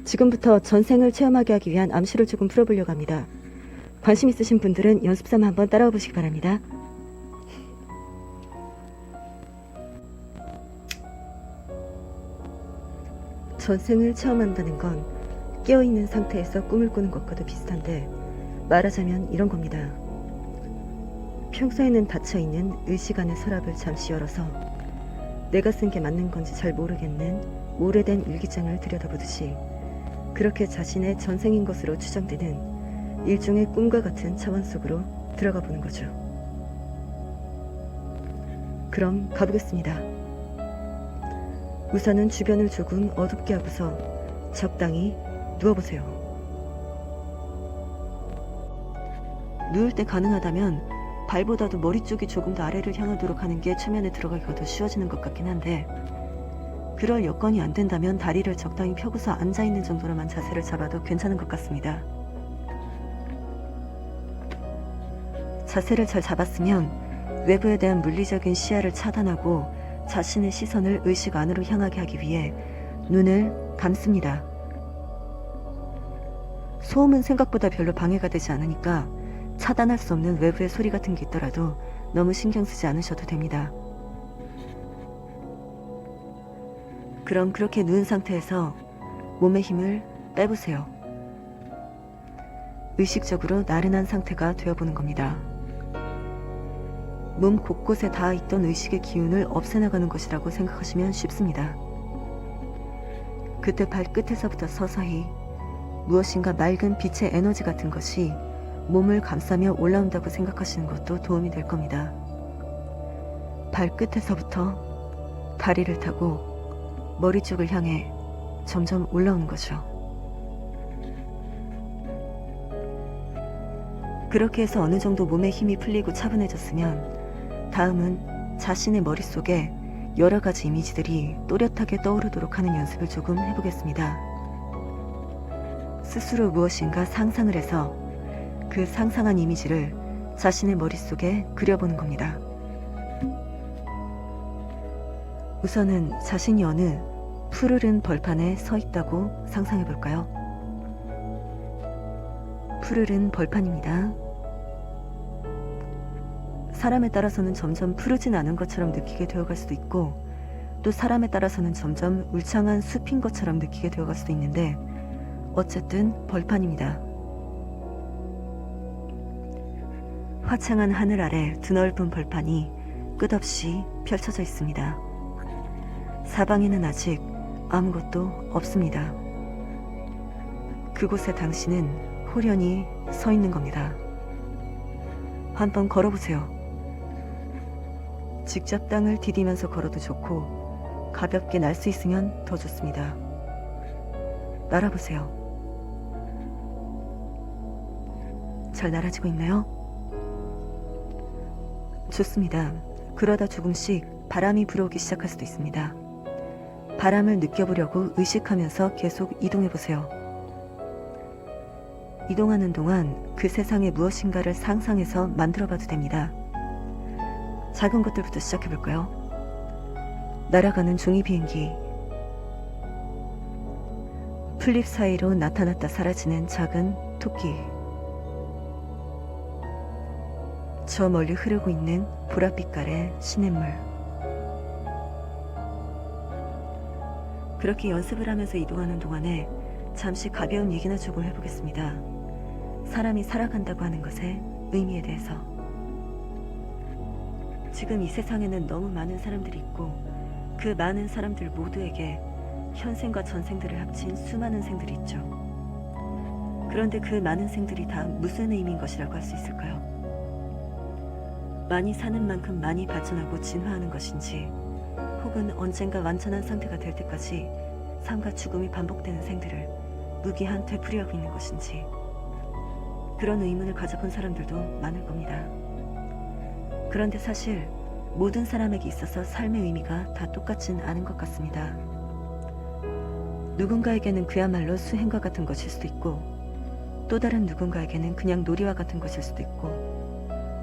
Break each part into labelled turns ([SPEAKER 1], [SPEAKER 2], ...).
[SPEAKER 1] 지금부터 전생을 체험하게 하기 위한 암시를 조금 풀어보려고 합니다. 관심 있으신 분들은 연습 삼아 한번 따라와 보시기 바랍니다. 전생을 체험한다는 건 깨어있는 상태에서 꿈을 꾸는 것과도 비슷한데, 말하자면 이런 겁니다. 평소에는 닫혀있는 의식 안의 서랍을 잠시 열어서 내가 쓴 게 맞는 건지 잘 모르겠는 오래된 일기장을 들여다보듯이 그렇게 자신의 전생인 것으로 추정되는 일종의 꿈과 같은 차원 속으로 들어가 보는 거죠. 그럼 가보겠습니다. 우선은 주변을 조금 어둡게 하고서 적당히 누워보세요. 누울 때 가능하다면 발보다도 머리 쪽이 조금 더 아래를 향하도록 하는 게 최면에 들어가기가 더 쉬워지는 것 같긴 한데, 그럴 여건이 안 된다면 다리를 적당히 펴고서 앉아있는 정도로만 자세를 잡아도 괜찮은 것 같습니다. 자세를 잘 잡았으면 외부에 대한 물리적인 시야를 차단하고 자신의 시선을 의식 안으로 향하게 하기 위해 눈을 감습니다. 소음은 생각보다 별로 방해가 되지 않으니까 차단할 수 없는 외부의 소리 같은 게 있더라도 너무 신경 쓰지 않으셔도 됩니다. 그럼 그렇게 누운 상태에서 몸의 힘을 빼보세요. 의식적으로 나른한 상태가 되어보는 겁니다. 몸 곳곳에 닿아 있던 의식의 기운을 없애나가는 것이라고 생각하시면 쉽습니다. 그때 발끝에서부터 서서히 무엇인가 맑은 빛의 에너지 같은 것이 몸을 감싸며 올라온다고 생각하시는 것도 도움이 될 겁니다. 발끝에서부터 다리를 타고 머리 쪽을 향해 점점 올라오는 거죠. 그렇게 해서 어느 정도 몸에 힘이 풀리고 차분해졌으면 다음은 자신의 머릿속에 여러 가지 이미지들이 또렷하게 떠오르도록 하는 연습을 조금 해보겠습니다. 스스로 무엇인가 상상을 해서 그 상상한 이미지를 자신의 머릿속에 그려보는 겁니다. 우선은 자신이 어느 푸르른 벌판에 서 있다고 상상해 볼까요? 푸르른 벌판입니다. 사람에 따라서는 점점 푸르진 않은 것처럼 느끼게 되어갈 수도 있고, 또 사람에 따라서는 점점 울창한 숲인 것처럼 느끼게 되어갈 수도 있는데, 어쨌든 벌판입니다. 화창한 하늘 아래 드넓은 벌판이 끝없이 펼쳐져 있습니다. 사방에는 아직 아무것도 없습니다. 그곳에 당신은 호련히 서 있는 겁니다. 한번 걸어보세요. 직접 땅을 디디면서 걸어도 좋고 가볍게 날 수 있으면 더 좋습니다. 날아보세요. 잘 날아지고 있나요? 좋습니다. 그러다 조금씩 바람이 불어오기 시작할 수도 있습니다. 바람을 느껴보려고 의식하면서 계속 이동해보세요. 이동하는 동안 그 세상에 무엇인가를 상상해서 만들어봐도 됩니다. 작은 것들부터 시작해볼까요? 날아가는 종이 비행기, 풀잎 사이로 나타났다 사라지는 작은 토끼, 저 멀리 흐르고 있는 보랏빛깔의 시냇물. 그렇게 연습을 하면서 이동하는 동안에 잠시 가벼운 얘기나 조금 해보겠습니다. 사람이 살아간다고 하는 것의 의미에 대해서. 지금 이 세상에는 너무 많은 사람들이 있고, 그 많은 사람들 모두에게 현생과 전생들을 합친 수많은 생들이 있죠. 그런데 그 많은 생들이 다 무슨 의미인 것이라고 할 수 있을까요? 많이 사는 만큼 많이 발전하고 진화하는 것인지, 혹은 언젠가 완전한 상태가 될 때까지 삶과 죽음이 반복되는 생들을 무기한 되풀이하고 있는 것인지, 그런 의문을 가져본 사람들도 많을 겁니다. 그런데 사실 모든 사람에게 있어서 삶의 의미가 다 똑같진 않은 것 같습니다. 누군가에게는 그야말로 수행과 같은 것일 수도 있고, 또 다른 누군가에게는 그냥 놀이와 같은 것일 수도 있고,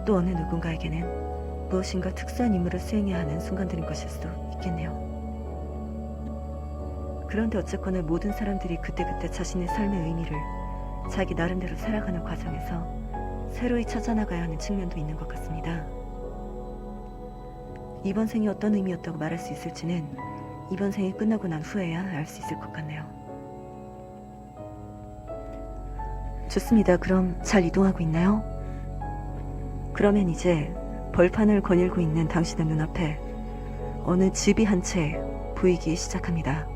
[SPEAKER 1] 또 어느 누군가에게는 무엇인가 특수한 임무를 수행해야 하는 순간들인 것일 수도 있겠네요. 그런데 어쨌거나 모든 사람들이 그때그때 자신의 삶의 의미를 자기 나름대로 살아가는 과정에서 새로이 찾아나가야 하는 측면도 있는 것 같습니다. 이번 생이 어떤 의미였다고 말할 수 있을지는 이번 생이 끝나고 난 후에야 알 수 있을 것 같네요. 좋습니다. 그럼 잘 이동하고 있나요? 그러면 이제 벌판을 거닐고 있는 당신의 눈앞에 어느 집이 한 채 보이기 시작합니다.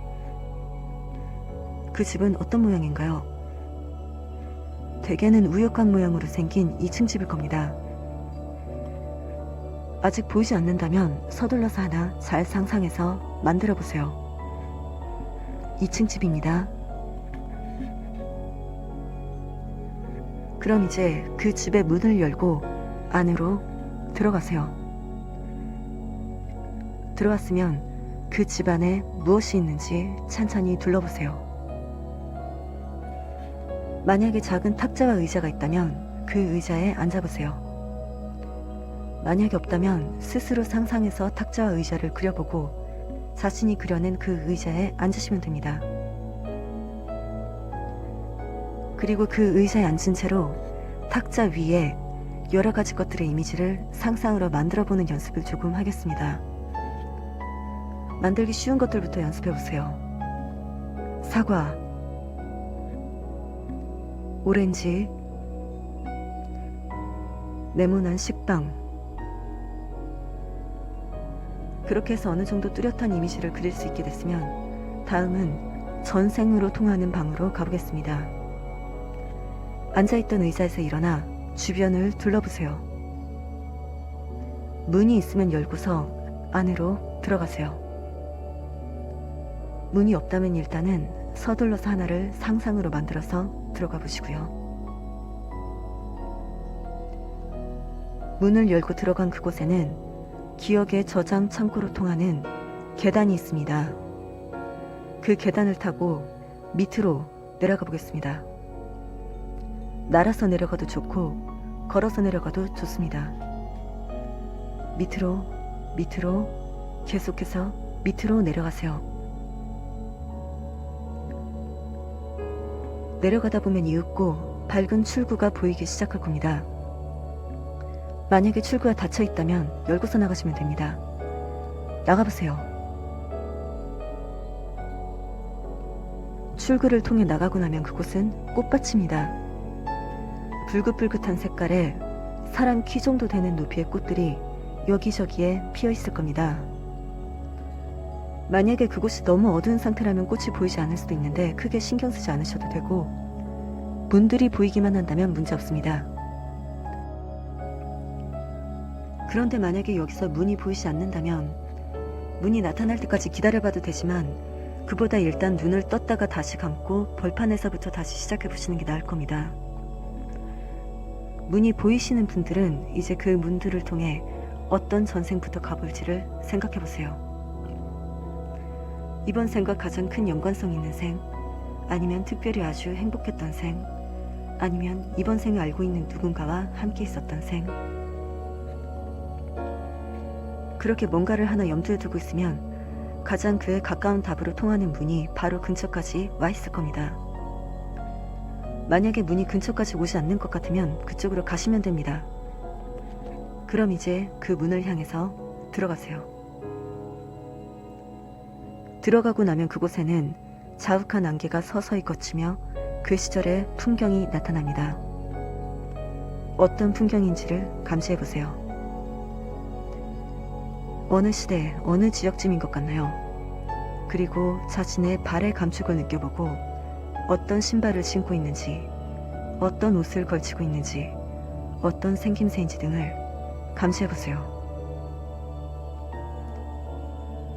[SPEAKER 1] 그 집은 어떤 모양인가요? 대개는 우유곽 모양으로 생긴 2층 집일 겁니다. 아직 보이지 않는다면 서둘러서 하나 잘 상상해서 만들어 보세요. 2층 집입니다. 그럼 이제 그 집의 문을 열고 안으로 들어가세요. 들어왔으면 그 집 안에 무엇이 있는지 찬찬히 둘러보세요. 만약에 작은 탁자와 의자가 있다면 그 의자에 앉아보세요. 만약에 없다면 스스로 상상해서 탁자와 의자를 그려보고 자신이 그려낸 그 의자에 앉으시면 됩니다. 그리고 그 의자에 앉은 채로 탁자 위에 여러 가지 것들의 이미지를 상상으로 만들어보는 연습을 조금 하겠습니다. 만들기 쉬운 것들부터 연습해보세요. 사과, 오렌지, 네모난 식빵. 그렇게 해서 어느 정도 뚜렷한 이미지를 그릴 수 있게 됐으면 다음은 전생으로 통하는 방으로 가보겠습니다. 앉아있던 의자에서 일어나 주변을 둘러보세요. 문이 있으면 열고서 안으로 들어가세요. 문이 없다면 일단은 서둘러서 하나를 상상으로 만들어서 들어가 보시고요. 문을 열고 들어간 그곳에는 기억의 저장 창고로 통하는 계단이 있습니다. 그 계단을 타고 밑으로 내려가 보겠습니다. 날아서 내려가도 좋고 걸어서 내려가도 좋습니다. 밑으로, 밑으로, 계속해서 밑으로 내려가세요. 내려가다 보면 이윽고 밝은 출구가 보이기 시작할 겁니다. 만약에 출구가 닫혀 있다면 열고서 나가시면 됩니다. 나가보세요. 출구를 통해 나가고 나면 그곳은 꽃밭입니다. 붉긋붉긋한 색깔의 사람 키 정도 되는 높이의 꽃들이 여기저기에 피어 있을 겁니다. 만약에 그곳이 너무 어두운 상태라면 꽃이 보이지 않을 수도 있는데 크게 신경 쓰지 않으셔도 되고 문들이 보이기만 한다면 문제 없습니다. 그런데 만약에 여기서 문이 보이지 않는다면 문이 나타날 때까지 기다려봐도 되지만 그보다 일단 눈을 떴다가 다시 감고 벌판에서부터 다시 시작해 보시는 게 나을 겁니다. 문이 보이시는 분들은 이제 그 문들을 통해 어떤 전생부터 가볼지를 생각해 보세요. 이번 생과 가장 큰 연관성 있는 생, 아니면 특별히 아주 행복했던 생, 아니면 이번 생을 알고 있는 누군가와 함께 있었던 생. 그렇게 뭔가를 하나 염두에 두고 있으면 가장 그에 가까운 답으로 통하는 문이 바로 근처까지 와 있을 겁니다. 만약에 문이 근처까지 오지 않는 것 같으면 그쪽으로 가시면 됩니다. 그럼 이제 그 문을 향해서 들어가세요. 들어가고 나면 그곳에는 자욱한 안개가 서서히 걷히며 그 시절의 풍경이 나타납니다. 어떤 풍경인지를 감시해보세요. 어느 시대, 어느 지역쯤인 것 같나요? 그리고 자신의 발의 감촉을 느껴보고 어떤 신발을 신고 있는지, 어떤 옷을 걸치고 있는지, 어떤 생김새인지 등을 감시해보세요.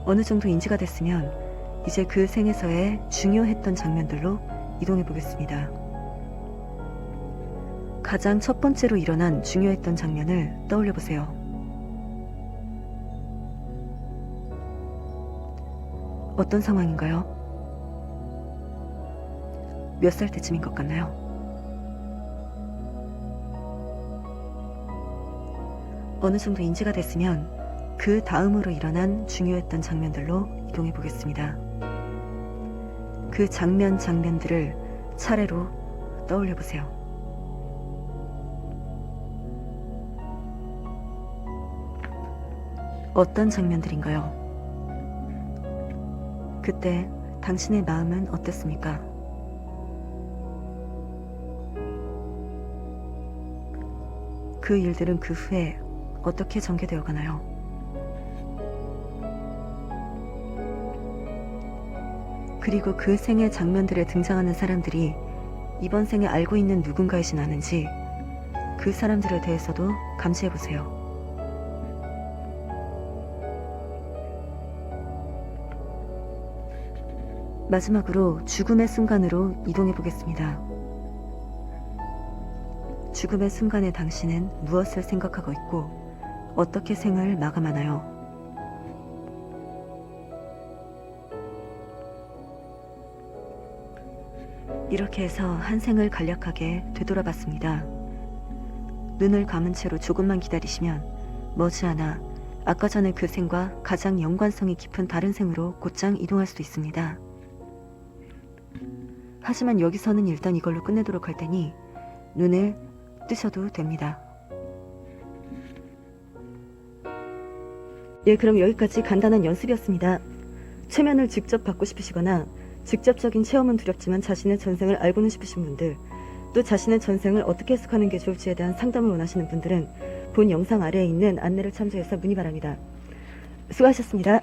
[SPEAKER 1] 어느 정도 인지가 됐으면 이제 그 생에서의 중요했던 장면들로 이동해 보겠습니다. 가장 첫 번째로 일어난 중요했던 장면을 떠올려 보세요. 어떤 상황인가요? 몇 살 때쯤인 것 같나요? 어느 정도 인지가 됐으면 그 다음으로 일어난 중요했던 장면들로 이동해 보겠습니다. 그 장면들을 차례로 떠올려 보세요. 어떤 장면들인가요? 그때 당신의 마음은 어땠습니까? 그 일들은 그 후에 어떻게 전개되어 가나요? 그리고 그 생의 장면들에 등장하는 사람들이 이번 생에 알고 있는 누군가이진 않은지 그 사람들에 대해서도 감시해 보세요. 마지막으로 죽음의 순간으로 이동해 보겠습니다. 죽음의 순간에 당신은 무엇을 생각하고 있고 어떻게 생을 마감하나요? 이렇게 해서 한 생을 간략하게 되돌아봤습니다. 눈을 감은 채로 조금만 기다리시면 머지않아 아까 전에 그 생과 가장 연관성이 깊은 다른 생으로 곧장 이동할 수도 있습니다. 하지만 여기서는 일단 이걸로 끝내도록 할 테니 눈을 뜨셔도 됩니다. 예, 그럼 여기까지 간단한 연습이었습니다. 최면을 직접 받고 싶으시거나 직접적인 체험은 두렵지만 자신의 전생을 알고는 싶으신 분들, 또 자신의 전생을 어떻게 해석하는 게 좋을지에 대한 상담을 원하시는 분들은 본 영상 아래에 있는 안내를 참조해서 문의 바랍니다. 수고하셨습니다.